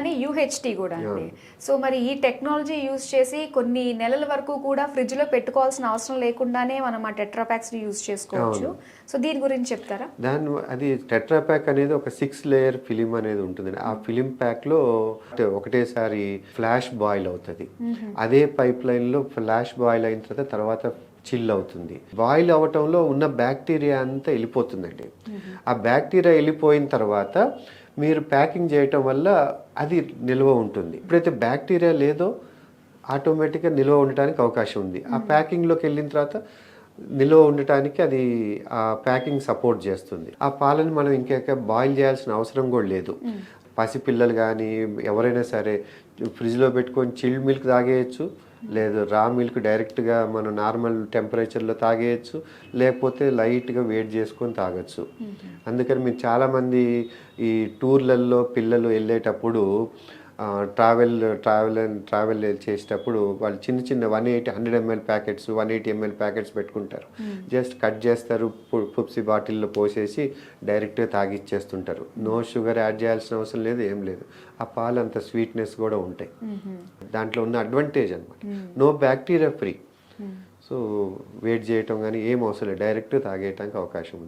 కానీ యూహెచ్టీ కూడా అండి. సో మరి ఈ టెక్నాలజీ యూస్ చేసి కొన్ని నెలల వరకు కూడా ఫ్రిడ్జ్ లో పెట్టుకోవాల్సిన అవసరం లేకుండానే మనం ఆ టెట్రాపాక్స్ ని యూస్ చేసుకోవచ్చు. సో దీని గురించి చెప్తారా? అది టెట్రాపాక్ అనేది ఒక 6 లేయర్ ఫిలిం అనేది ఉంటుంది. ఆ ఫిలిం ప్యాక్ లో ఒకటేసారి ఫ్లాష్ బాయిల్ అవుతుంది. అదే పైప్ లైన్ లో ఫ్లాష్ బాయిల్ అయిన తర్వాత చిల్ అవుతుంది. బాయిల్ అవటంలో ఉన్న బ్యాక్టీరియా అంతా వెళ్ళిపోతుందండి. ఆ బ్యాక్టీరియా వెళ్ళిపోయిన తర్వాత మీరు ప్యాకింగ్ చేయటం వల్ల అది నిల్వ ఉంటుంది. ఎప్పుడైతే బ్యాక్టీరియా లేదో ఆటోమేటిక్గా నిల్వ ఉండటానికి అవకాశం ఉంది. ఆ ప్యాకింగ్లోకి వెళ్ళిన తర్వాత నిల్వ ఉండటానికి అది ఆ ప్యాకింగ్ సపోర్ట్ చేస్తుంది. ఆ పాలను మనం ఇంకా బాయిల్ చేయాల్సిన అవసరం కూడా లేదు. పసిపిల్లలు కానీ ఎవరైనా సరే ఫ్రిడ్జ్లో పెట్టుకొని చిల్డ్ మిల్క్ తాగేయచ్చు, లేదు రా మిల్క్ డైరెక్ట్గా మనం నార్మల్ టెంపరేచర్లో తాగేయచ్చు, లేకపోతే లైట్గా వేడి చేసుకొని తాగొచ్చు. అందుకని మీరు చాలామంది ఈ టూర్లలో పిల్లలు వెళ్ళేటప్పుడు ట్రావెల్ చేసేటప్పుడు వాళ్ళు చిన్న చిన్న 100 ml ప్యాకెట్స్ 180 ml ప్యాకెట్స్ పెట్టుకుంటారు. జస్ట్ కట్ చేస్తారు, పుప్సి బాటిల్లో పోసేసి డైరెక్ట్గా తాగిచ్చేస్తుంటారు. నో షుగర్ యాడ్ చేయాల్సిన అవసరం లేదు, ఏం లేదు. ఆ పాలు అంత స్వీట్నెస్ కూడా ఉంటాయి. దాంట్లో ఉన్న అడ్వాంటేజ్ అనమాట. No bacteria free. So wait చేయటం కానీ ఏం అవసరం లేదు, డైరెక్ట్ తాగేయటానికి అవకాశం ఉంది.